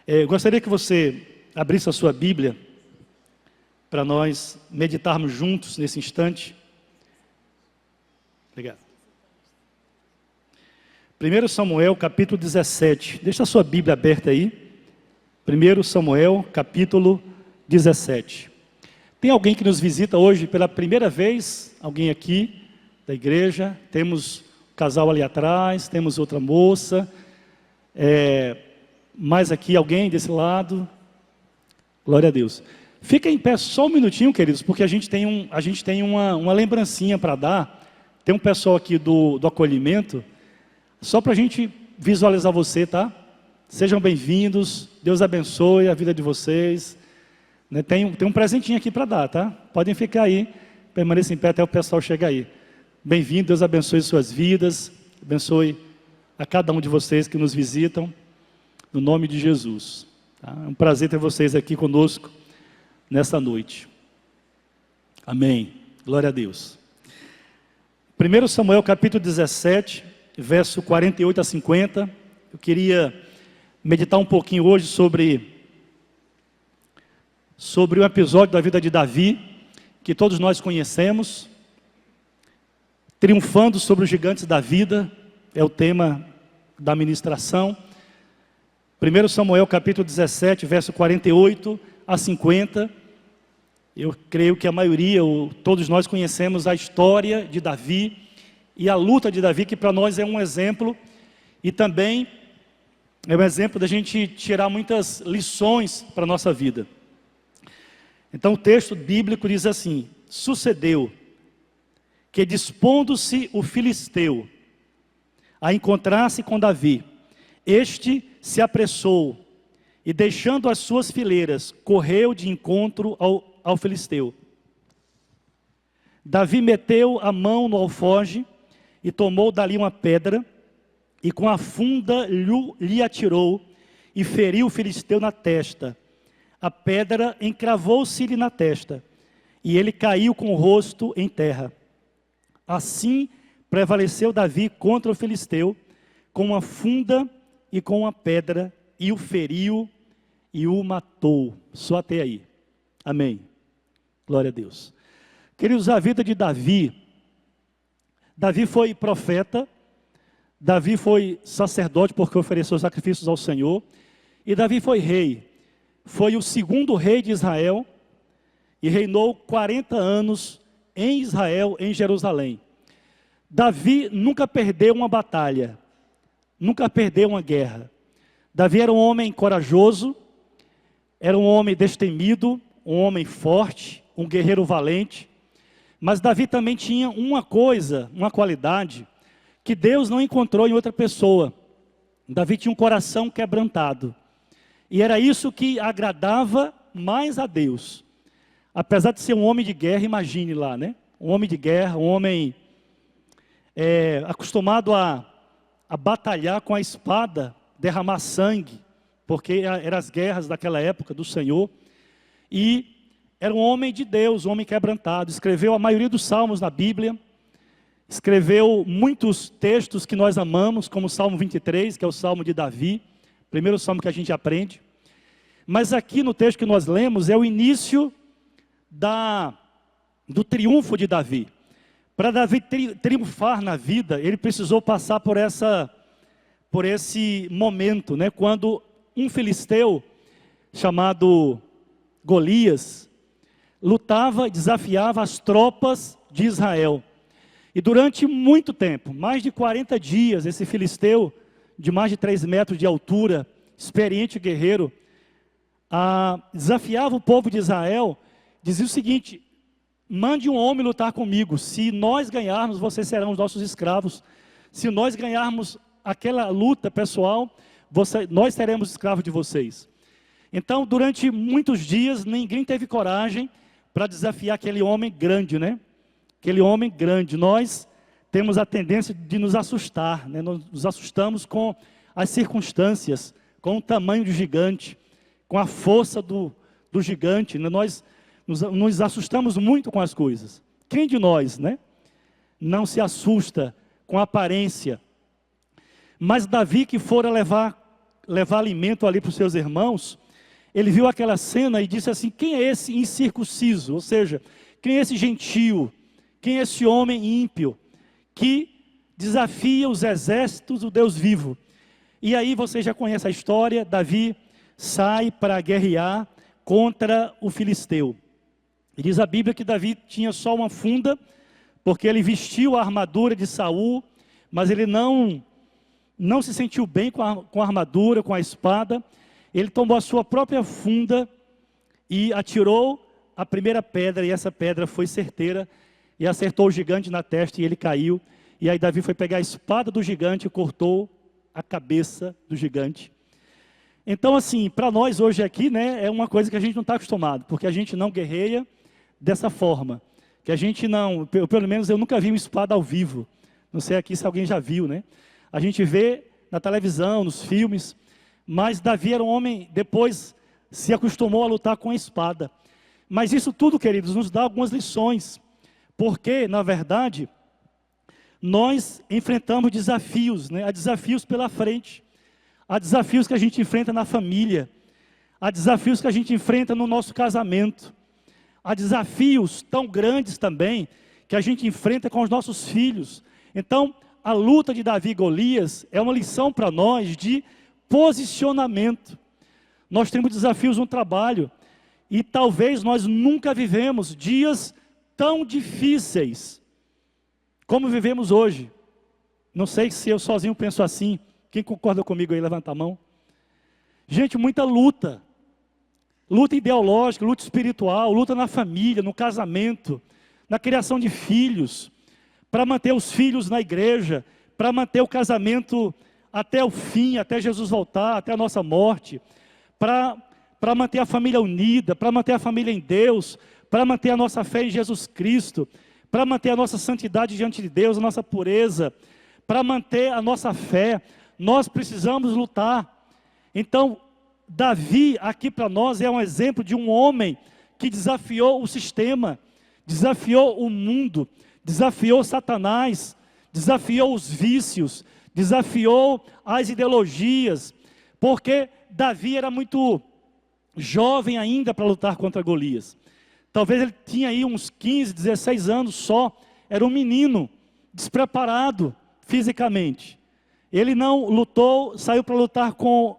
Eu gostaria que você abrisse a sua Bíblia para nós meditarmos juntos nesse instante. Obrigado. 1 Samuel, capítulo 17. Deixa a sua Bíblia aberta aí. 1 Samuel, capítulo 17. Tem alguém que nos visita hoje pela primeira vez? Alguém aqui da igreja? Temos um casal ali atrás, temos outra moça. Mais aqui alguém desse lado? Glória a Deus. Fica em pé só um minutinho, queridos, porque a gente tem uma lembrancinha para dar. Tem um pessoal aqui do acolhimento, só para a gente visualizar você, tá? Sejam bem-vindos, Deus abençoe a vida de vocês. Tem um presentinho aqui para dar, tá? Podem ficar aí, permaneçam em pé até o pessoal chegar aí. Bem-vindo, Deus abençoe suas vidas, abençoe a cada um de vocês que nos visitam, no nome de Jesus. Tá? É um prazer ter vocês aqui conosco nessa noite. Amém. Glória a Deus. 1 Samuel capítulo 17, verso 48 a 50. Eu queria meditar um pouquinho hoje sobre um episódio da vida de Davi, que todos nós conhecemos. Triunfando sobre os gigantes da vida, é o tema da ministração. 1 Samuel capítulo 17, verso 48 a 50. Eu creio que a maioria, todos nós conhecemos a história de Davi e a luta de Davi, que para nós é um exemplo, e também é um exemplo da gente tirar muitas lições para a nossa vida. Então o texto bíblico diz assim: sucedeu que, dispondo-se o filisteu a encontrar-se com Davi, este se apressou e, deixando as suas fileiras, correu de encontro ao filisteu. Davi meteu a mão no alforje e tomou dali uma pedra, e com a funda lhe atirou e feriu o filisteu na testa. A pedra encravou-se-lhe na testa, e ele caiu com o rosto em terra. Assim prevaleceu Davi contra o filisteu, com uma funda e com uma pedra, e o feriu e o matou. Só até aí. Amém. Glória a Deus. Queridos, a vida de Davi foi profeta, Davi foi sacerdote porque ofereceu sacrifícios ao Senhor, e Davi foi rei. Foi o segundo rei de Israel, e reinou 40 anos em Israel, em Jerusalém. Davi nunca perdeu uma batalha, nunca perdeu uma guerra. Davi era um homem corajoso, era um homem destemido, um homem forte, um guerreiro valente. Mas Davi também tinha uma coisa, uma qualidade, que Deus não encontrou em outra pessoa. Davi tinha um coração quebrantado. E era isso que agradava mais a Deus. Apesar de ser um homem de guerra, imagine lá, né? Um homem de guerra, um homem acostumado a batalhar com a espada, derramar sangue, porque eram as guerras daquela época do Senhor. E era um homem de Deus, um homem quebrantado. Escreveu a maioria dos salmos na Bíblia. Escreveu muitos textos que nós amamos, como o Salmo 23, que é o Salmo de Davi. Primeiro salmo que a gente aprende. Mas aqui no texto que nós lemos é o início do triunfo de Davi. Para Davi triunfar na vida, ele precisou passar por esse momento, né? Quando um filisteu chamado Golias lutava e desafiava as tropas de Israel. E durante muito tempo, mais de 40 dias, esse filisteu, de mais de 3 metros de altura, experiente guerreiro, desafiava o povo de Israel, dizia o seguinte: mande um homem lutar comigo, se nós ganharmos, vocês serão os nossos escravos. Se nós ganharmos aquela luta pessoal, nós seremos escravos de vocês. Então, durante muitos dias, ninguém teve coragem para desafiar aquele homem grande, né? Aquele homem grande. Nós temos a tendência de nos assustar, né? Nós nos assustamos com as circunstâncias, com o tamanho do gigante, com a força do gigante, né? Nós nos assustamos muito com as coisas. Quem de nós, né, não se assusta com a aparência? Mas Davi, que fora levar levar alimento ali para os seus irmãos, ele viu aquela cena e disse assim: quem é esse incircunciso? Ou seja, quem é esse gentio? Quem é esse homem ímpio que desafia os exércitos do Deus vivo? E aí você já conhece a história. Davi sai para guerrear contra o filisteu. E diz a Bíblia que Davi tinha só uma funda, porque ele vestiu a armadura de Saul, mas ele não se sentiu bem com a armadura, com a espada. Ele tomou a sua própria funda e atirou a primeira pedra, e essa pedra foi certeira, e acertou o gigante na testa, e ele caiu. E aí Davi foi pegar a espada do gigante e cortou a cabeça do gigante. Então assim, para nós hoje aqui, né, é uma coisa que a gente não está acostumado, porque a gente não guerreia dessa forma, que a gente não, pelo menos eu nunca vi uma espada ao vivo, não sei aqui se alguém já viu, né? A gente vê na televisão, nos filmes, mas Davi era um homem, depois se acostumou a lutar com a espada. Mas isso tudo, queridos, nos dá algumas lições, porque, na verdade, nós enfrentamos desafios, né? Há desafios pela frente, há desafios que a gente enfrenta na família, há desafios que a gente enfrenta no nosso casamento, há desafios tão grandes também, que a gente enfrenta com os nossos filhos. Então, a luta de Davi e Golias é uma lição para nós de posicionamento. Nós temos desafios no trabalho, e talvez nós nunca vivemos dias tão difíceis como vivemos hoje. Não sei se eu sozinho penso assim. Quem concorda comigo aí, levanta a mão. Gente, muita luta. Luta ideológica, luta espiritual, luta na família, no casamento, na criação de filhos, para manter os filhos na igreja, para manter o casamento até o fim, até Jesus voltar, até a nossa morte, para manter a família unida, para manter a família em Deus, para manter a nossa fé em Jesus Cristo, para manter a nossa santidade diante de Deus, a nossa pureza, para manter a nossa fé. Nós precisamos lutar. Então, Davi aqui para nós é um exemplo de um homem que desafiou o sistema, desafiou o mundo, desafiou Satanás, desafiou os vícios, desafiou as ideologias, porque Davi era muito jovem ainda para lutar contra Golias. Talvez ele tinha aí uns 15, 16 anos só, era um menino, despreparado fisicamente. Ele não lutou, saiu para lutar com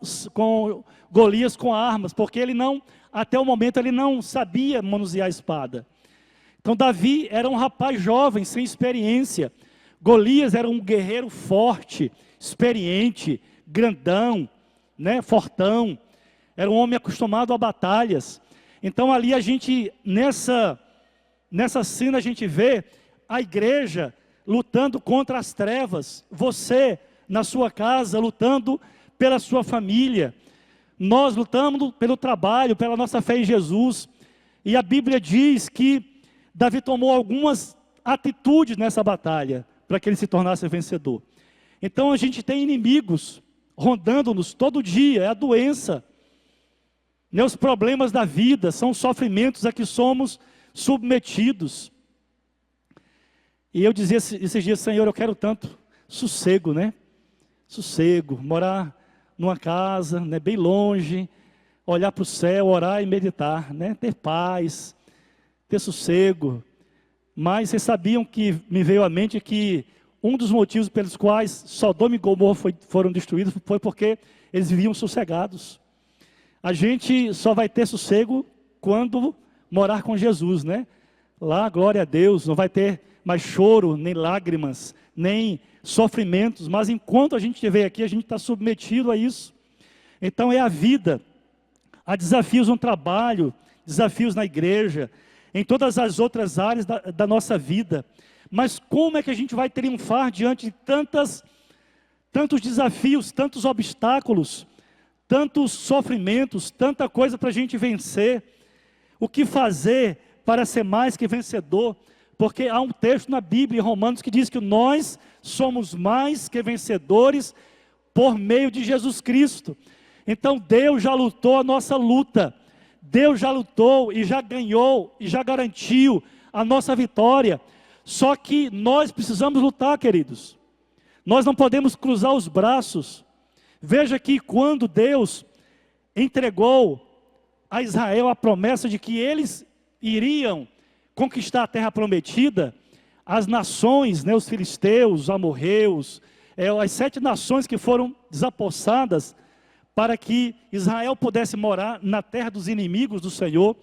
Golias com armas, porque ele não, até o momento ele não sabia manusear a espada. Então Davi era um rapaz jovem, sem experiência. Golias era um guerreiro forte, experiente, grandão, né, fortão. Era um homem acostumado a batalhas. Então ali a gente, nessa cena a gente vê a igreja lutando contra as trevas. Você, na sua casa, lutando pela sua família. Nós lutamos pelo trabalho, pela nossa fé em Jesus. E a Bíblia diz que Davi tomou algumas atitudes nessa batalha, para que ele se tornasse vencedor. Então a gente tem inimigos rondando-nos todo dia, é a doença. Os problemas da vida são sofrimentos a que somos submetidos. E eu dizia esses dias: Senhor, eu quero tanto sossego, né? Sossego, morar numa casa, né, bem longe, olhar para o céu, orar e meditar, né? Ter paz, ter sossego. Mas vocês sabiam que me veio à mente que um dos motivos pelos quais Sodoma e Gomorra foram destruídos foi porque eles viviam sossegados. A gente só vai ter sossego quando morar com Jesus, né? Lá, glória a Deus, não vai ter mais choro, nem lágrimas, nem sofrimentos. Mas enquanto a gente estiver aqui, a gente está submetido a isso. Então é a vida. Há desafios no trabalho, desafios na igreja, em todas as outras áreas da nossa vida. Mas como é que a gente vai triunfar diante de tantos desafios, tantos obstáculos, tantos sofrimentos, tanta coisa para a gente vencer? O que fazer para ser mais que vencedor? Porque há um texto na Bíblia, em Romanos, que diz que nós somos mais que vencedores por meio de Jesus Cristo. Então Deus já lutou a nossa luta. Deus já lutou e já ganhou e já garantiu a nossa vitória. Só que nós precisamos lutar, queridos. Nós não podemos cruzar os braços, Veja que quando Deus entregou a Israel a promessa de que eles iriam conquistar a terra prometida, as nações, né, os filisteus, os amorreus, as 7 nações que foram desapossadas para que Israel pudesse morar na terra dos inimigos do Senhor,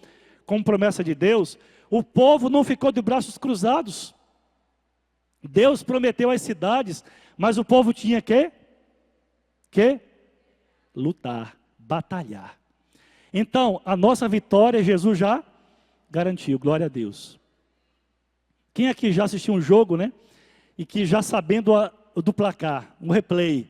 como promessa de Deus, o povo não ficou de braços cruzados. Deus prometeu as cidades, mas o povo tinha que lutar, batalhar. Então, a nossa vitória, Jesus já garantiu, glória a Deus. Quem aqui já assistiu um jogo, né? E que já sabendo do placar, um replay,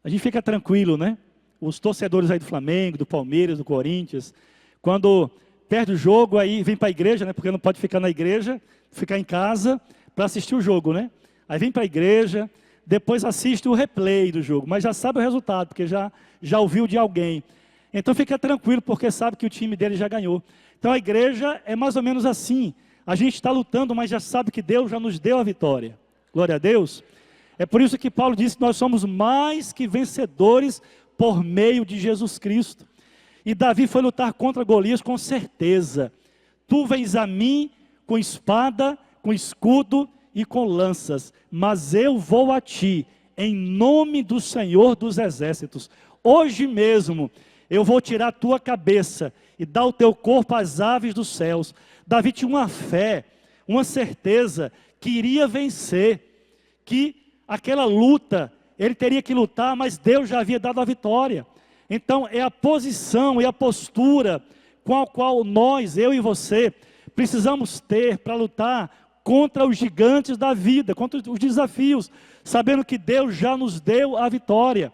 a gente fica tranquilo, né? Os torcedores aí do Flamengo, do Palmeiras, do Corinthians, quando perde o jogo, aí vem para a igreja, né? Porque não pode ficar na igreja, ficar em casa para assistir o jogo, né? Aí vem para a igreja, depois assiste o replay do jogo, mas já sabe o resultado, porque já ouviu de alguém. Então fica tranquilo, porque sabe que o time dele já ganhou. Então a igreja é mais ou menos assim. A gente está lutando, mas já sabe que Deus já nos deu a vitória. Glória a Deus. É por isso que Paulo disse que nós somos mais que vencedores por meio de Jesus Cristo. E Davi foi lutar contra Golias com certeza. Tu vens a mim com espada, com escudo e com lanças, mas eu vou a ti, em nome do Senhor dos Exércitos. Hoje mesmo eu vou tirar a tua cabeça e dar o teu corpo às aves dos céus. Davi tinha uma fé, uma certeza que iria vencer, que aquela luta, ele teria que lutar, mas Deus já havia dado a vitória. Então é a posição e a postura com a qual nós, eu e você, precisamos ter para lutar contra os gigantes da vida, contra os desafios, sabendo que Deus já nos deu a vitória.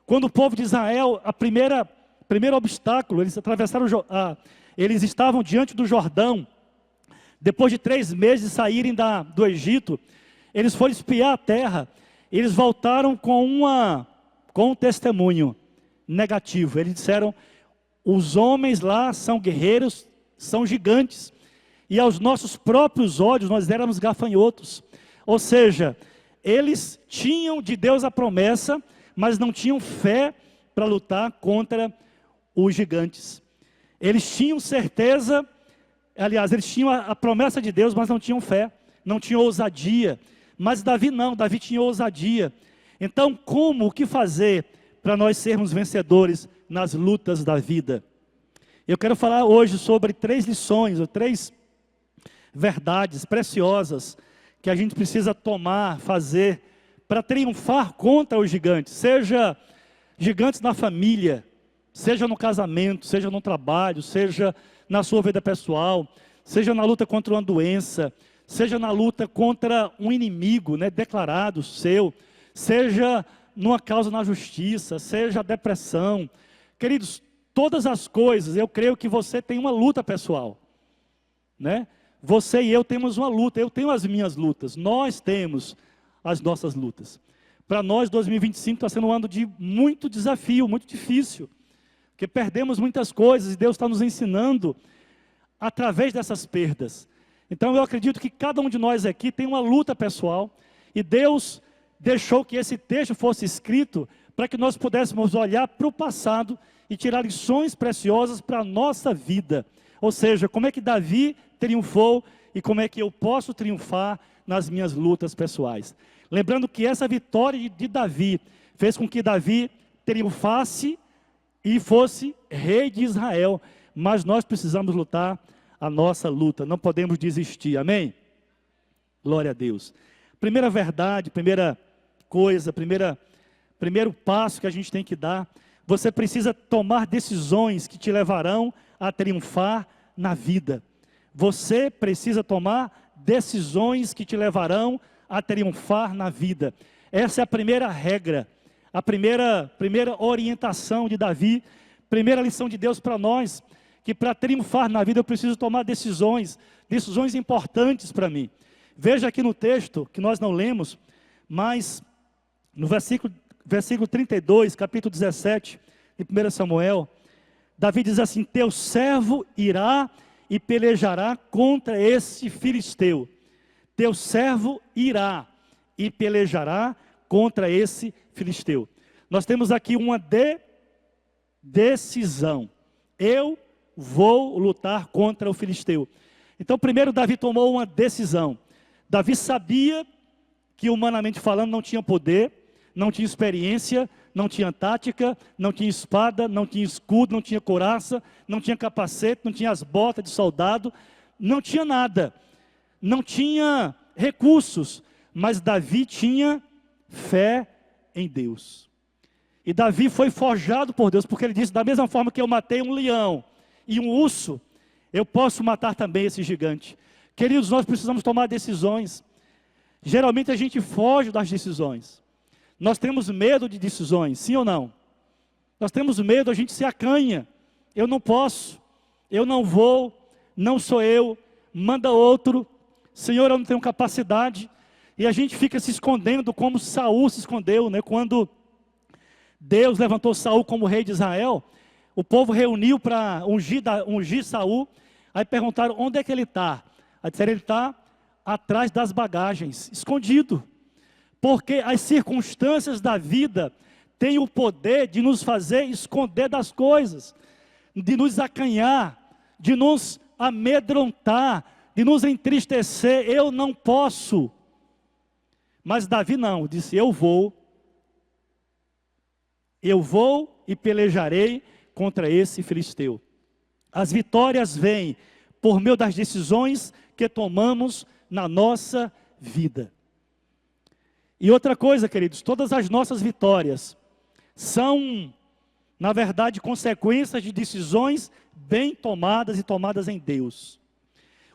Quando o povo de Israel, primeiro obstáculo, eles atravessaram, eles estavam diante do Jordão, depois de 3 meses de saírem do Egito, eles foram espiar a terra, eles voltaram com um testemunho negativo. Eles disseram: os homens lá são guerreiros, são gigantes, e aos nossos próprios olhos nós éramos gafanhotos. Ou seja, eles tinham de Deus a promessa, mas não tinham fé para lutar contra os gigantes. Eles tinham certeza, aliás, eles tinham a promessa de Deus, mas não tinham fé, não tinham ousadia. Mas Davi não, Davi tinha ousadia. Então, o que fazer para nós sermos vencedores nas lutas da vida? Eu quero falar hoje sobre 3 lições, ou 3 verdades preciosas que a gente precisa fazer para triunfar contra os gigantes, seja gigantes na família, seja no casamento, seja no trabalho, seja na sua vida pessoal, seja na luta contra uma doença, seja na luta contra um inimigo, né, declarado seu, seja numa causa na justiça, seja a depressão. Queridos, todas as coisas, eu creio que você tem uma luta pessoal, né? Você e eu temos uma luta, eu tenho as minhas lutas, nós temos as nossas lutas. Para nós, 2025 está sendo um ano de muito desafio, muito difícil, porque perdemos muitas coisas e Deus está nos ensinando através dessas perdas. Então eu acredito que cada um de nós aqui tem uma luta pessoal, e Deus deixou que esse texto fosse escrito para que nós pudéssemos olhar para o passado e tirar lições preciosas para a nossa vida. Ou seja, como é que Davi triunfou e como é que eu posso triunfar nas minhas lutas pessoais. Lembrando que essa vitória de Davi fez com que Davi triunfasse e fosse rei de Israel. Mas nós precisamos lutar a nossa luta, não podemos desistir, amém? Glória a Deus. Primeira verdade, primeira coisa, primeiro passo que a gente tem que dar: você precisa tomar decisões que te levarão a triunfar na vida. Você precisa tomar decisões que te levarão a triunfar na vida. Essa é a primeira regra, a primeira orientação de Davi, primeira lição de Deus para nós, que para triunfar na vida eu preciso tomar decisões importantes para mim. Veja aqui no texto, que nós não lemos, mas no versículo 32, capítulo 17, de 1 Samuel, Davi diz assim: teu servo irá e pelejará contra esse filisteu. Teu servo irá e pelejará contra esse filisteu. nós temos aqui uma decisão. Eu vou lutar contra o filisteu. Então, primeiro Davi tomou uma decisão. Davi sabia que, humanamente falando, não tinha poder, não tinha experiência, não tinha tática, não tinha espada, não tinha escudo, não tinha couraça, não tinha capacete, não tinha as botas de soldado, não tinha nada, não tinha recursos, mas Davi tinha fé em Deus. E Davi foi forjado por Deus, porque ele disse: da mesma forma que eu matei um leão e um urso, eu posso matar também esse gigante. Queridos, nós precisamos tomar decisões. Geralmente a gente foge das decisões. Nós temos medo de decisões, sim ou não? Nós temos medo, a gente se acanha. Eu não posso, eu não vou, não sou eu, manda outro. Senhor, eu não tenho capacidade. E a gente fica se escondendo como Saul se escondeu, né? Quando Deus levantou Saul como rei de Israel, o povo reuniu para ungir Saul. Aí perguntaram: onde é que ele está? Aí disseram: ele está atrás das bagagens, escondido. Porque as circunstâncias da vida têm o poder de nos fazer esconder das coisas, de nos acanhar, de nos amedrontar, de nos entristecer. Eu não posso. Mas Davi não, disse: eu vou e pelejarei contra esse filisteu. As vitórias vêm por meio das decisões que tomamos na nossa vida. E outra coisa, queridos, todas as nossas vitórias são, na verdade, consequências de decisões bem tomadas e tomadas em Deus.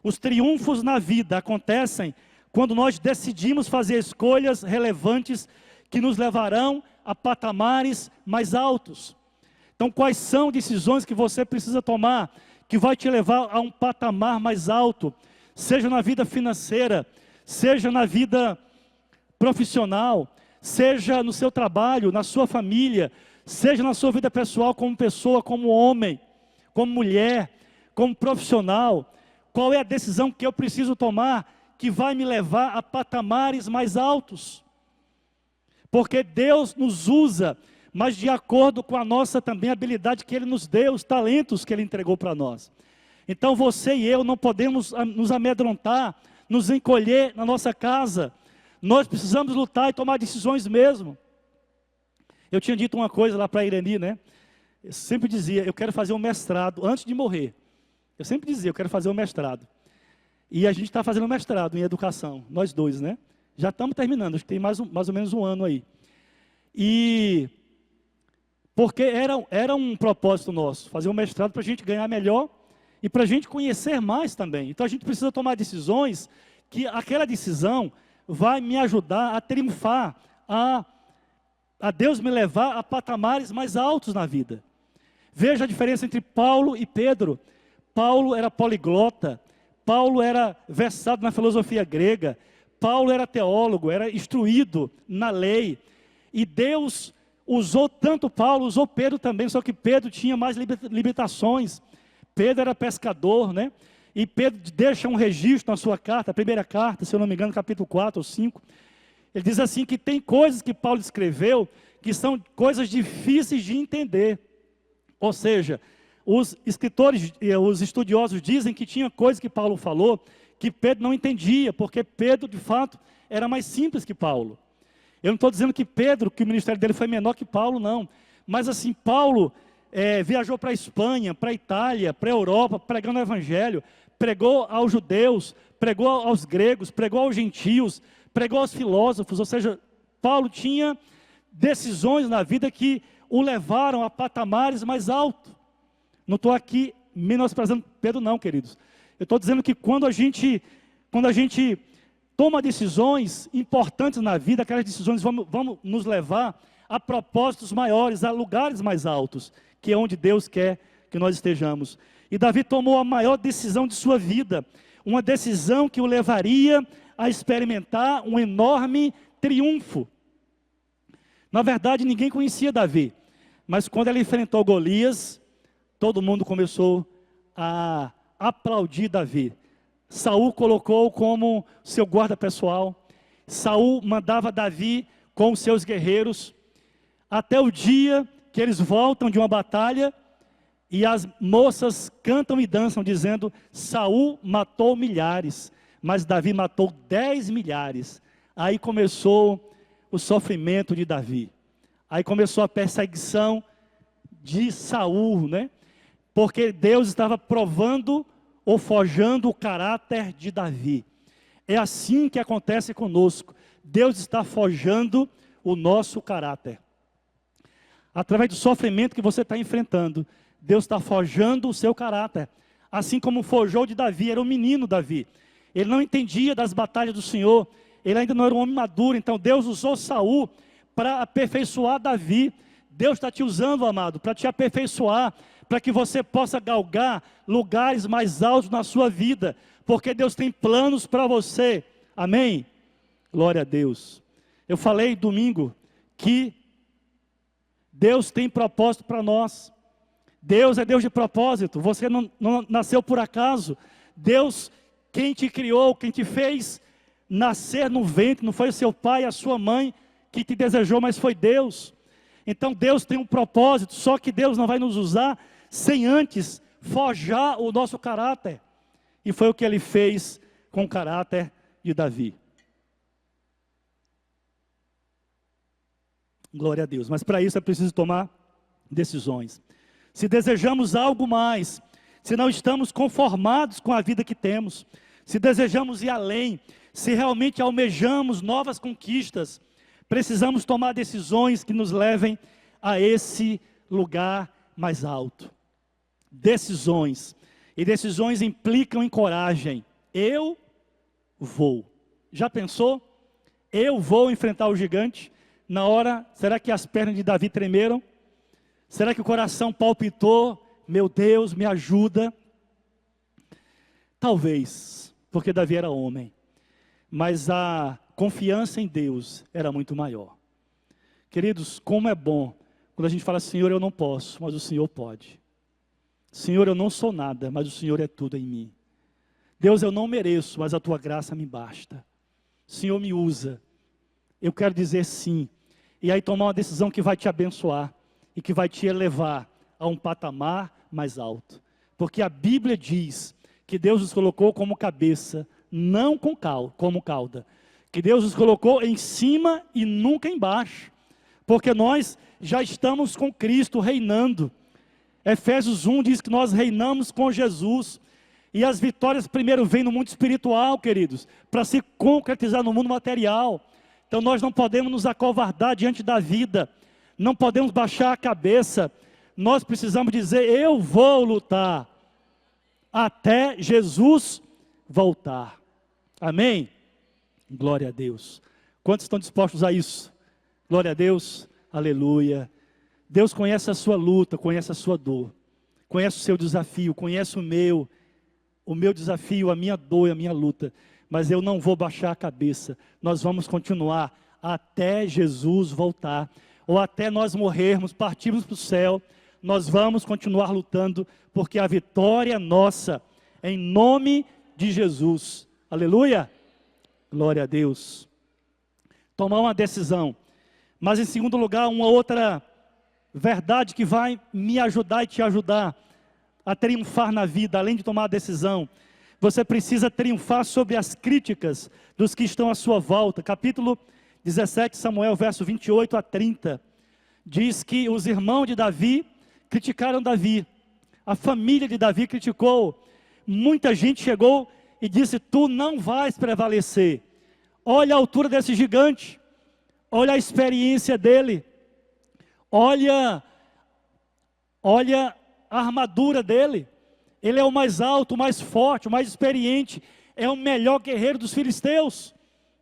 Os triunfos na vida acontecem quando nós decidimos fazer escolhas relevantes que nos levarão a patamares mais altos. Então, quais são decisões que você precisa tomar, que vai te levar a um patamar mais alto, seja na vida financeira, seja na vida profissional, seja no seu trabalho, na sua família, seja na sua vida pessoal como pessoa, como homem, como mulher, como profissional. Qual é a decisão que eu preciso tomar que vai me levar a patamares mais altos? Porque Deus nos usa, mas de acordo com a nossa também habilidade que Ele nos deu, os talentos que Ele entregou para nós. Então você e eu não podemos nos amedrontar, nos encolher na nossa casa. Nós precisamos lutar e tomar decisões mesmo. Eu tinha dito uma coisa lá para a Irani, né? Eu sempre dizia: eu quero fazer um mestrado antes de morrer. Eu sempre dizia: eu quero fazer um mestrado. E a gente está fazendo um mestrado em educação, nós dois, né? Já estamos terminando, acho que tem mais ou menos um ano aí. E porque era um propósito nosso, fazer um mestrado para a gente ganhar melhor e para a gente conhecer mais também. Então a gente precisa tomar decisões que aquela decisão vai me ajudar a triunfar, a Deus me levar a patamares mais altos na vida. Veja a diferença entre Paulo e Pedro. Paulo era poliglota, Paulo era versado na filosofia grega, Paulo era teólogo, era instruído na lei. E Deus usou tanto Paulo, usou Pedro também, só que Pedro tinha mais limitações. Pedro era pescador, né? E Pedro deixa um registro na sua carta, a primeira carta, se eu não me engano, capítulo 4 ou 5. Ele diz assim que tem coisas que Paulo escreveu que são coisas difíceis de entender. Ou seja, os escritores, os estudiosos dizem que tinha coisas que Paulo falou que Pedro não entendia, porque Pedro, de fato, era mais simples que Paulo. Eu não estou dizendo que o ministério dele foi menor que Paulo, não. Mas assim, Paulo viajou para a Espanha, para a Itália, para a Europa, pregando o Evangelho, pregou aos judeus, pregou aos gregos, pregou aos gentios, pregou aos filósofos. Ou seja, Paulo tinha decisões na vida que o levaram a patamares mais altos. Não estou aqui menosprezando Pedro não, queridos. Eu estou dizendo que quando a gente toma decisões importantes na vida, aquelas decisões vão nos levar a propósitos maiores, a lugares mais altos, que é onde Deus quer que nós estejamos. E Davi tomou a maior decisão de sua vida, uma decisão que o levaria a experimentar um enorme triunfo. Na verdade, ninguém conhecia Davi, mas quando ele enfrentou Golias, todo mundo começou a aplaudir Davi. Saul colocou como seu guarda pessoal. Saul mandava Davi com os seus guerreiros. até o dia que eles voltam de uma batalha e as moças cantam e dançam dizendo: Saul matou milhares, mas Davi matou 10 milhares. Aí começou o sofrimento de Davi. Aí começou a perseguição de Saul, né? Porque Deus estava provando ou forjando o caráter de Davi. É assim que acontece conosco. Deus está forjando o nosso caráter. Através do sofrimento que você está enfrentando, Deus está forjando o seu caráter. Assim como forjou de Davi, era um menino Davi. Ele não entendia das batalhas do Senhor. Ele ainda não era um homem maduro. Então Deus usou Saul para aperfeiçoar Davi. Deus está te usando, amado, para te aperfeiçoar, para que você possa galgar lugares mais altos na sua vida. Porque Deus tem planos para você. Amém? Glória a Deus. Eu falei domingo que Deus tem propósito para nós. Deus é Deus de propósito. Você não nasceu por acaso. Deus, quem te criou, quem te fez nascer no ventre, não foi o seu pai, a sua mãe que te desejou, mas foi Deus. Então Deus tem um propósito, só que Deus não vai nos usar sem antes forjar o nosso caráter. E foi o que Ele fez com o caráter de Davi. Glória a Deus. Mas para isso é preciso tomar decisões. Se desejamos algo mais, se não estamos conformados com a vida que temos, se desejamos ir além, se realmente almejamos novas conquistas, precisamos tomar decisões que nos levem a esse lugar mais alto. Decisões. E decisões implicam em coragem. Eu vou. Já pensou? Eu vou enfrentar o gigante. Na hora, será que as pernas de Davi tremeram? Será que o coração palpitou? Meu Deus, me ajuda. Talvez, porque Davi era homem. Mas a confiança em Deus era muito maior. Queridos, como é bom quando a gente fala: Senhor, eu não posso, mas o Senhor pode. Senhor, eu não sou nada, mas o Senhor é tudo em mim. Deus, eu não mereço, mas a tua graça me basta. Senhor, me usa. Eu quero dizer sim. E aí tomar uma decisão que vai te abençoar e que vai te elevar a um patamar mais alto. Porque a Bíblia diz que Deus nos colocou como cabeça, não como cauda. Que Deus nos colocou em cima e nunca embaixo. Porque nós já estamos com Cristo reinando. Efésios 1 diz que nós reinamos com Jesus. E as vitórias primeiro vêm no mundo espiritual, queridos, para se concretizar no mundo material. Então nós não podemos nos acovardar diante da vida. Não podemos baixar a cabeça. Nós precisamos dizer: eu vou lutar até Jesus voltar. Amém? Glória a Deus. Quantos estão dispostos a isso? Glória a Deus. Aleluia. Deus conhece a sua luta, conhece a sua dor. Conhece o seu desafio, conhece o meu desafio, a minha dor e a minha luta. Mas eu não vou baixar a cabeça. Nós vamos continuar até Jesus voltar. Ou até nós morrermos, partirmos para o céu. Nós vamos continuar lutando, porque a vitória é nossa, em nome de Jesus. Aleluia. Glória a Deus. Tomar uma decisão. Mas em segundo lugar, uma outra verdade que vai me ajudar e te ajudar a triunfar na vida, além de tomar a decisão. Você precisa triunfar sobre as críticas dos que estão à sua volta. Capítulo 17, Samuel, verso 28 a 30. Diz que os irmãos de Davi criticaram Davi. A família de Davi criticou. Muita gente chegou e disse: tu não vais prevalecer. Olha a altura desse gigante. Olha a experiência dele. Olha a armadura dele. Ele é o mais alto, o mais forte, o mais experiente. É o melhor guerreiro dos filisteus.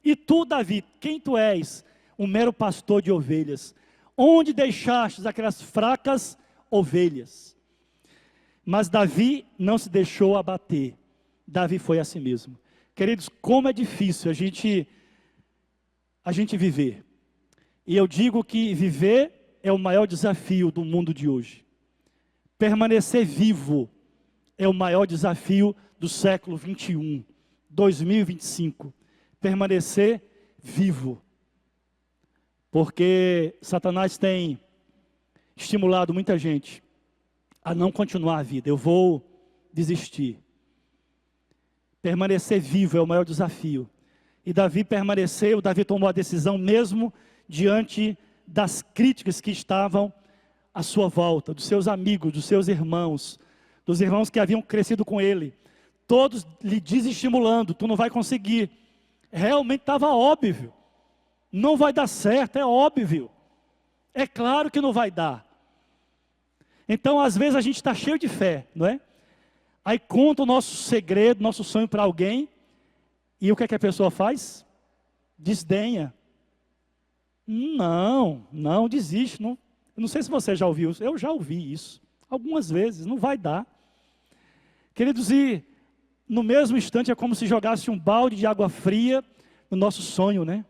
E tu, Davi, quem tu és? Um mero pastor de ovelhas. Onde deixastes aquelas fracas ovelhas? Mas Davi não se deixou abater. Davi foi a si mesmo. Queridos, como é difícil a gente viver. E eu digo que viver é o maior desafio do mundo de hoje. Permanecer vivo é o maior desafio do século 21, 2025. Permanecer vivo. Porque Satanás tem estimulado muita gente a não continuar a vida. Eu vou desistir. Permanecer vivo é o maior desafio. E Davi permaneceu, Davi tomou a decisão mesmo diante das críticas que estavam à sua volta, dos seus amigos, dos seus irmãos, dos irmãos que haviam crescido com ele, todos lhe desestimulando, tu não vai conseguir. Realmente estava óbvio, não vai dar certo, é óbvio, é claro que não vai dar. Então às vezes a gente está cheio de fé, não é? Aí conta o nosso segredo, nosso sonho para alguém, e o que é que a pessoa faz? Desdenha. Não, desiste. Não sei se você já ouviu isso, eu já ouvi isso, algumas vezes, não vai dar. Queridos, e no mesmo instante é como se jogasse um balde de água fria no nosso sonho, né?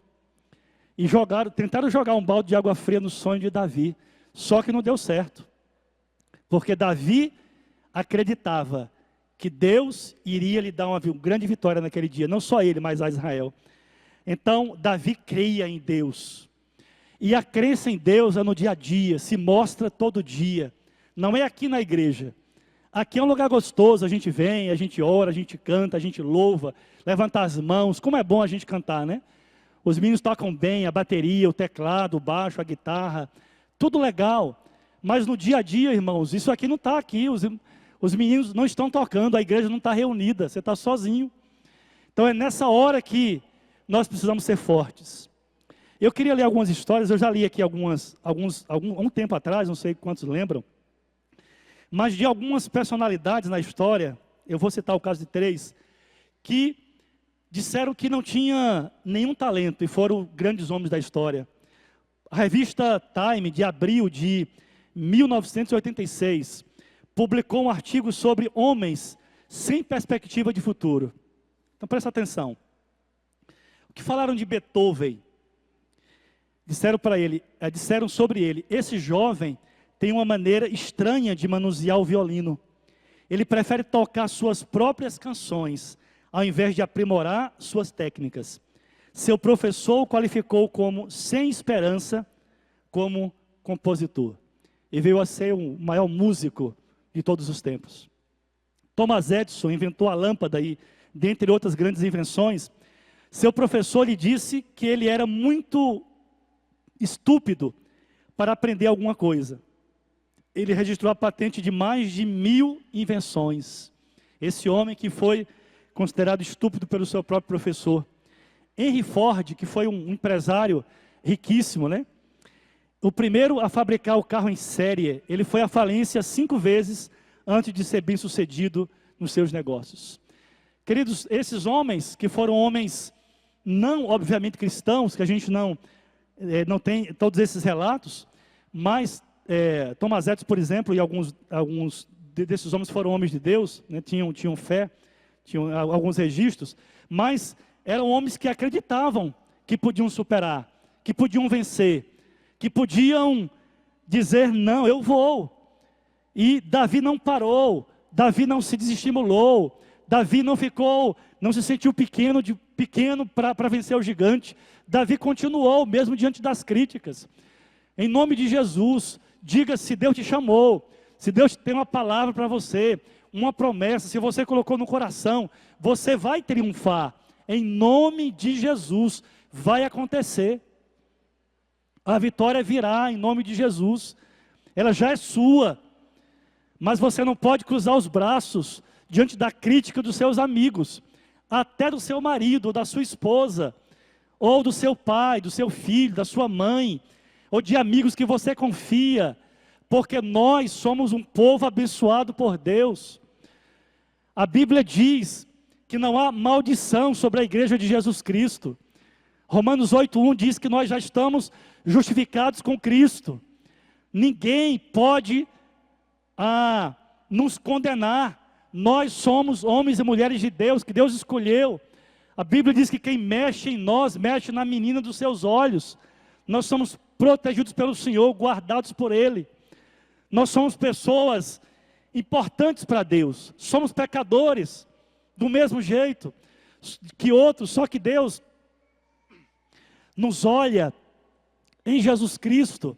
E tentaram jogar um balde de água fria no sonho de Davi, só que não deu certo. Porque Davi acreditava que Deus iria lhe dar uma grande vitória naquele dia, não só ele, mas a Israel. Então, Davi creia em Deus. E a crença em Deus é no dia a dia, se mostra todo dia. Não é aqui na igreja. Aqui é um lugar gostoso, a gente vem, a gente ora, a gente canta, a gente louva, levanta as mãos. Como é bom a gente cantar, né? Os meninos tocam bem, a bateria, o teclado, o baixo, a guitarra, tudo legal. Mas no dia a dia, irmãos, isso aqui não está aqui. Os meninos não estão tocando, a igreja não está reunida, você está sozinho. Então é nessa hora que nós precisamos ser fortes. Eu queria ler algumas histórias, eu já li aqui um tempo atrás, não sei quantos lembram, mas de algumas personalidades na história, eu vou citar o caso de 3, que disseram que não tinha nenhum talento e foram grandes homens da história. A revista Time, de abril de 1986, publicou um artigo sobre homens sem perspectiva de futuro. Então presta atenção. O que falaram de Beethoven? Disseram sobre ele, esse jovem tem uma maneira estranha de manusear o violino. Ele prefere tocar suas próprias canções, ao invés de aprimorar suas técnicas. Seu professor o qualificou como sem esperança, como compositor. E veio a ser o maior músico de todos os tempos. Thomas Edison inventou a lâmpada e, dentre outras grandes invenções, seu professor lhe disse que ele era muito estúpido para aprender alguma coisa. Ele registrou a patente de mais de 1000 invenções. Esse homem que foi considerado estúpido pelo seu próprio professor. Henry Ford, que foi um empresário riquíssimo, né? O primeiro a fabricar o carro em série, ele foi à falência 5 vezes antes de ser bem sucedido nos seus negócios. Queridos, esses homens, que foram homens não obviamente cristãos, que a gente não tem todos esses relatos, mas Thomas Edison, por exemplo, e alguns desses homens foram homens de Deus, né, tinham fé, tinham alguns registros, mas eram homens que acreditavam que podiam superar, que podiam vencer, que podiam dizer, não, eu vou. E Davi não parou, Davi não se desestimulou, Davi não se sentiu pequeno para vencer o gigante. Davi continuou, mesmo diante das críticas. Em nome de Jesus, diga se Deus te chamou, se Deus tem uma palavra para você, uma promessa, se você colocou no coração, você vai triunfar. Em nome de Jesus, vai acontecer. A vitória virá em nome de Jesus. Ela já é sua. Mas você não pode cruzar os braços diante da crítica dos seus amigos, até do seu marido, ou da sua esposa, ou do seu pai, do seu filho, da sua mãe, ou de amigos que você confia, porque nós somos um povo abençoado por Deus. A Bíblia diz que não há maldição sobre a igreja de Jesus Cristo. Romanos 8:1 diz que nós já estamos justificados com Cristo. Ninguém pode nos condenar. Nós somos homens e mulheres de Deus, que Deus escolheu. A Bíblia diz que quem mexe em nós, mexe na menina dos seus olhos. Nós somos protegidos pelo Senhor, guardados por Ele. Nós somos pessoas importantes para Deus. Somos pecadores, do mesmo jeito que outros, só que Deus nos olha em Jesus Cristo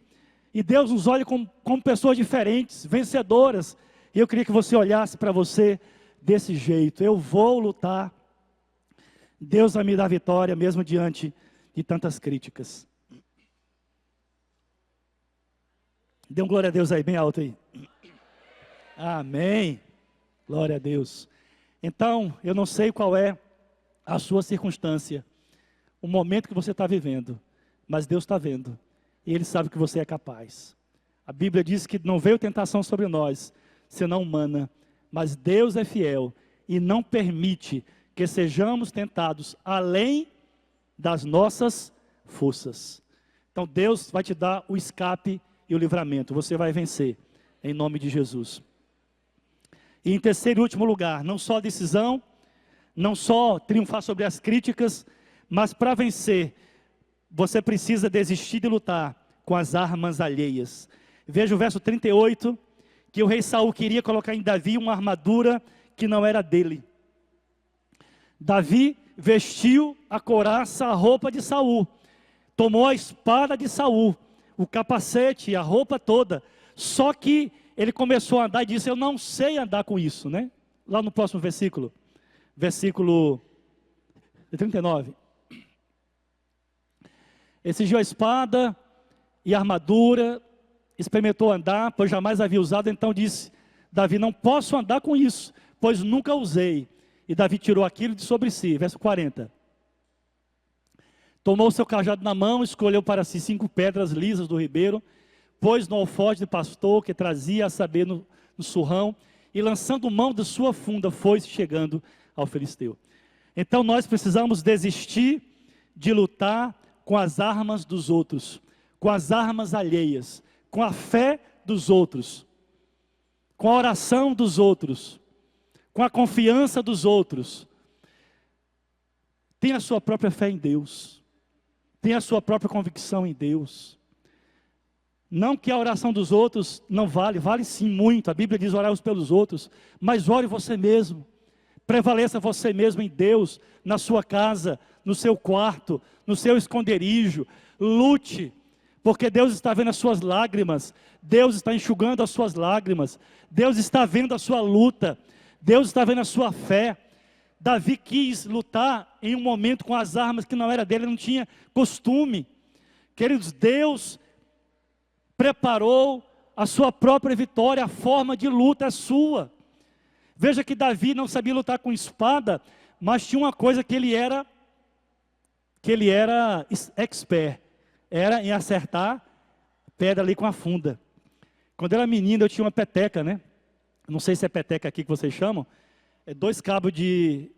E Deus nos olha como pessoas diferentes, vencedoras. E eu queria que você olhasse para você desse jeito. Eu vou lutar. Deus vai me dar vitória, mesmo diante de tantas críticas. Dê um glória a Deus aí, bem alto aí. Amém. Glória a Deus. Então, eu não sei qual é a sua circunstância, o momento que você está vivendo, mas Deus está vendo. E Ele sabe que você é capaz. A Bíblia diz que não veio tentação sobre nós, senão humana. Mas Deus é fiel e não permite que sejamos tentados além das nossas forças. Então Deus vai te dar o escape e o livramento. Você vai vencer, em nome de Jesus. E em terceiro e último lugar, não só a decisão, não só triunfar sobre as críticas, mas para vencer, você precisa desistir de lutar com as armas alheias. Veja o verso 38, que o rei Saul queria colocar em Davi uma armadura que não era dele. Davi vestiu a couraça, a roupa de Saul, tomou a espada de Saul, o capacete, a roupa toda, só que ele começou a andar e disse, eu não sei andar com isso, né? Lá no próximo versículo, versículo 39. Exigiu a espada e a armadura, experimentou andar, pois jamais havia usado, então disse, Davi, não posso andar com isso, pois nunca usei. E Davi tirou aquilo de sobre si, verso 40. Tomou o seu cajado na mão, escolheu para si 5 pedras lisas do ribeiro, pôs no alforje de pastor que trazia a saber no surrão, e lançando mão de sua funda, foi chegando ao filisteu. Então nós precisamos desistir de lutar com as armas dos outros, com as armas alheias, com a fé dos outros, com a oração dos outros, com a confiança dos outros. Tenha a sua própria fé em Deus, tenha a sua própria convicção em Deus. Não que a oração dos outros não vale, vale sim muito, a Bíblia diz orar uns pelos outros, mas ore você mesmo, prevaleça você mesmo em Deus, na sua casa, no seu quarto, no seu esconderijo, lute, porque Deus está vendo as suas lágrimas, Deus está enxugando as suas lágrimas, Deus está vendo a sua luta, Deus está vendo a sua fé. Davi quis lutar em um momento com as armas que não era dele, ele não tinha costume. Queridos, Deus preparou a sua própria vitória, a forma de luta é sua. Veja que Davi não sabia lutar com espada, mas tinha uma coisa que ele era expert, era em acertar pedra ali com a funda. Quando eu era menino, eu tinha uma peteca, né? Não sei se é peteca aqui que vocês chamam, é 2 cabos de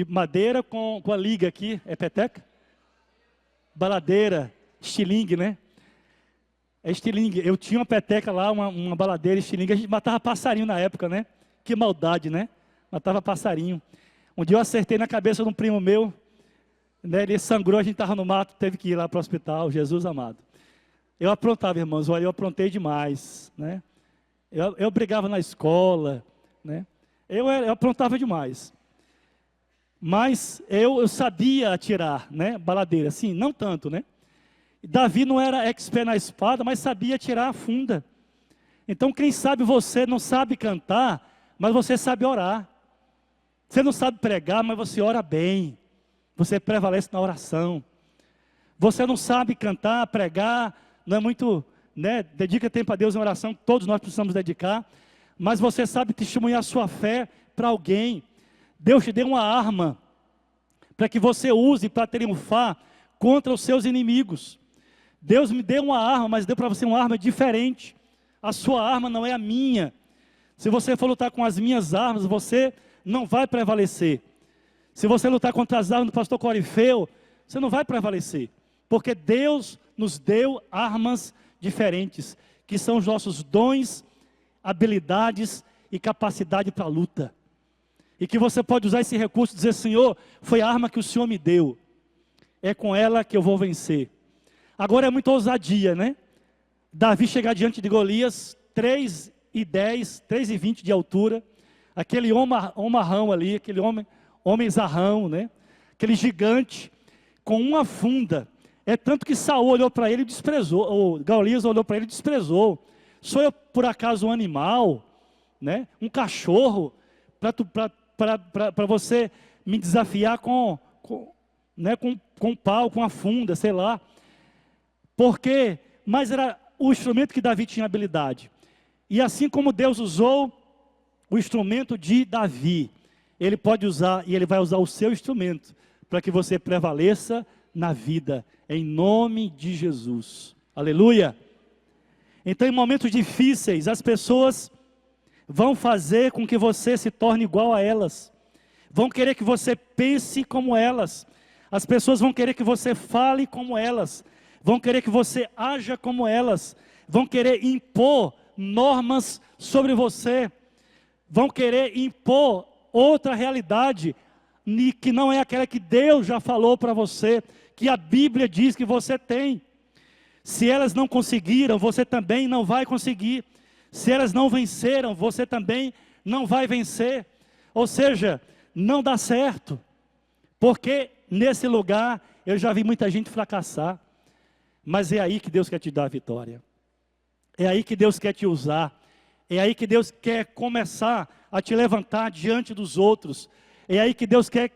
madeira com a liga aqui, é peteca? Baladeira, estilingue, né? É estilingue. Eu tinha uma peteca lá, uma baladeira, estilingue. A gente matava passarinho na época, né? Que maldade, né? Matava passarinho. Um dia eu acertei na cabeça de um primo meu, né? Ele sangrou, a gente estava no mato, teve que ir lá para o hospital, Jesus amado. Eu aprontava, irmãos, olha, eu aprontei demais, né? Eu brigava na escola, né? Eu aprontava demais. Mas eu sabia atirar, né? Baladeira, assim, não tanto, né? Davi não era expert na espada, mas sabia atirar a funda. Então, quem sabe você não sabe cantar, mas você sabe orar. Você não sabe pregar, mas você ora bem. Você prevalece na oração. Você não sabe cantar, pregar, não é muito, né? Dedica tempo a Deus em oração, que todos nós precisamos dedicar. Mas você sabe testemunhar a sua fé para alguém. Deus te deu uma arma para que você use para triunfar contra os seus inimigos. Deus me deu uma arma, mas deu para você uma arma diferente. A sua arma não é a minha. Se você for lutar com as minhas armas, você não vai prevalecer. Se você lutar contra as armas do pastor Corifeu, você não vai prevalecer. Porque Deus nos deu armas diferentes, que são os nossos dons, habilidades e capacidade para a luta. E que você pode usar esse recurso e dizer, Senhor, foi a arma que o Senhor me deu. É com ela que eu vou vencer. Agora é muita ousadia, né? Davi chegar diante de Golias, 3,10, 3,20 de altura. Aquele homarrão ali, aquele homem zarrão, né? Aquele gigante, com uma funda. É tanto que Saul olhou para ele e desprezou, ou Golias olhou para ele e desprezou. Sou eu por acaso um animal, né? Um cachorro, para você me desafiar né, com pau, com a funda, sei lá. Mas era o instrumento que Davi tinha habilidade. E assim como Deus usou o instrumento de Davi, Ele pode usar, e Ele vai usar o seu instrumento, para que você prevaleça na vida, em nome de Jesus. Aleluia! Então, em momentos difíceis, as pessoas vão fazer com que você se torne igual a elas. Vão querer que você pense como elas. As pessoas vão querer que você fale como elas. Vão querer que você haja como elas. Vão querer impor normas sobre você. Vão querer impor outra realidade, que não é aquela que Deus já falou para você, que a Bíblia diz que você tem. Se elas não conseguiram, você também não vai conseguir. Se elas não venceram, você também não vai vencer. Ou seja, não dá certo. Porque nesse lugar, eu já vi muita gente fracassar. Mas é aí que Deus quer te dar a vitória. É aí que Deus quer te usar. É aí que Deus quer começar a te levantar diante dos outros. É aí que Deus quer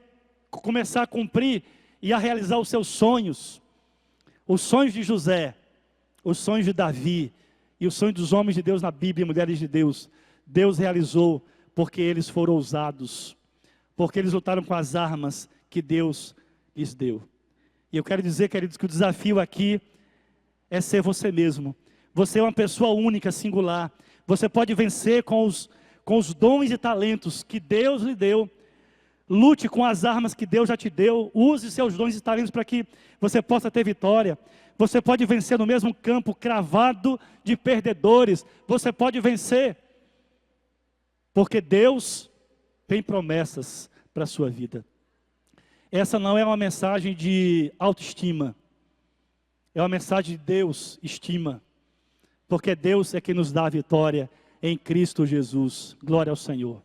começar a cumprir e a realizar os seus sonhos. Os sonhos de José, os sonhos de Davi e os sonhos dos homens de Deus na Bíblia, mulheres de Deus, Deus realizou porque eles foram ousados, porque eles lutaram com as armas que Deus lhes deu. E eu quero dizer, queridos, que o desafio aqui é ser você mesmo. Você é uma pessoa única, singular. Você pode vencer com os dons e talentos que Deus lhe deu. Lute com as armas que Deus já te deu. Use seus dons e talentos para que você possa ter vitória. Você pode vencer no mesmo campo cravado de perdedores. Você pode vencer. Porque Deus tem promessas para a sua vida. Essa não é uma mensagem de autoestima. É uma mensagem de Deus estima. Porque Deus é quem nos dá a vitória em Cristo Jesus. Glória ao Senhor.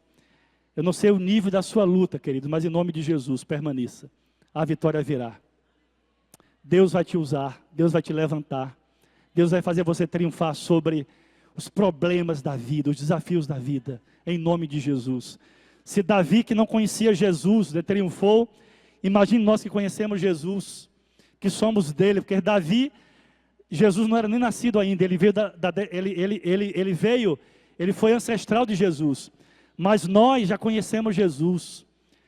Eu não sei o nível da sua luta, querido, mas em nome de Jesus, permaneça. A vitória virá. Deus vai te usar, Deus vai te levantar. Deus vai fazer você triunfar sobre os problemas da vida, os desafios da vida, em nome de Jesus. Se Davi, que não conhecia Jesus, triunfou, imagine nós que conhecemos Jesus, que somos dele, porque Davi, Jesus não era nem nascido ainda, ele foi ancestral de Jesus. Mas nós já conhecemos Jesus,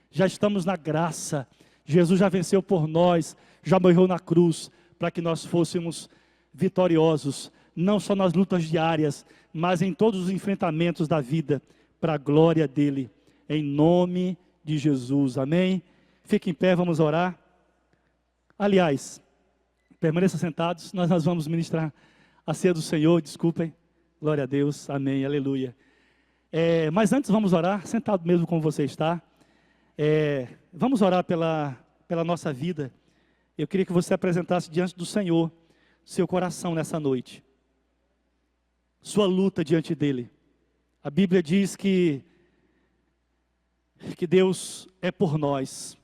já estamos na graça, Jesus já venceu por nós, já morreu na cruz, para que nós fôssemos vitoriosos, não só nas lutas diárias, mas em todos os enfrentamentos da vida, para a glória dEle, em nome de Jesus, amém? Fique em pé, vamos orar. Aliás, permaneçam sentados, nós vamos ministrar a ceia do Senhor, desculpem, glória a Deus, amém, aleluia. Mas antes vamos orar, sentado mesmo como você está. Vamos orar pela nossa vida. Eu queria que você apresentasse diante do Senhor seu coração nessa noite, sua luta diante dEle. A Bíblia diz que Deus é por nós.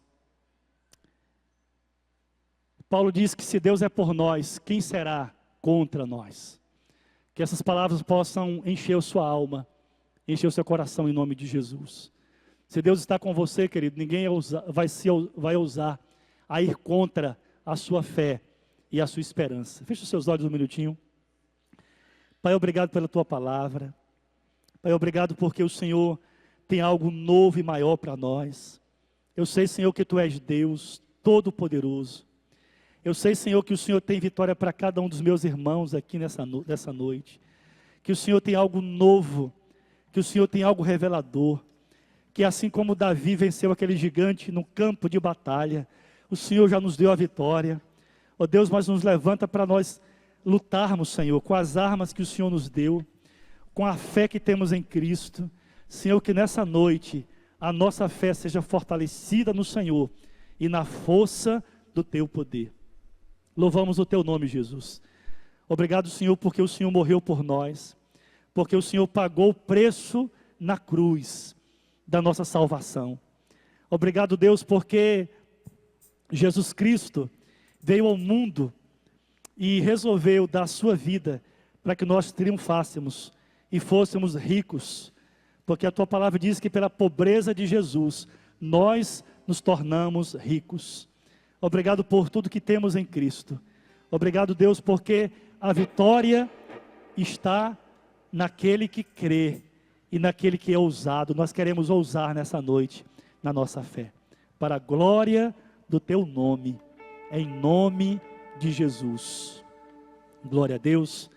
Paulo diz que se Deus é por nós, quem será contra nós? Que essas palavras possam encher a sua alma, encher o seu coração em nome de Jesus. Se Deus está com você, querido, ninguém vai ousar a ir contra a sua fé e a sua esperança. Feche os seus olhos um minutinho. Pai, obrigado pela tua palavra. Pai, obrigado porque o Senhor tem algo novo e maior para nós. Eu sei, Senhor, que tu és Deus Todo-Poderoso. Eu sei, Senhor, que o Senhor tem vitória para cada um dos meus irmãos aqui nessa noite. Que o Senhor tem algo novo, que o Senhor tem algo revelador. Que assim como Davi venceu aquele gigante no campo de batalha, o Senhor já nos deu a vitória. Ó Deus, mas nos levanta para nós lutarmos, Senhor, com as armas que o Senhor nos deu, com a fé que temos em Cristo. Senhor, que nessa noite a nossa fé seja fortalecida no Senhor e na força do teu poder. Louvamos o teu nome, Jesus. Obrigado, Senhor, porque o Senhor morreu por nós, porque o Senhor pagou o preço na cruz da nossa salvação. Obrigado, Deus, porque Jesus Cristo veio ao mundo e resolveu dar a sua vida para que nós triunfássemos e fôssemos ricos, porque a tua palavra diz que pela pobreza de Jesus, nós nos tornamos ricos. Obrigado por tudo que temos em Cristo. Obrigado, Deus, porque a vitória está naquele que crê e naquele que é ousado. Nós queremos ousar nessa noite, na nossa fé, para a glória do teu nome, em nome de Jesus. Glória a Deus.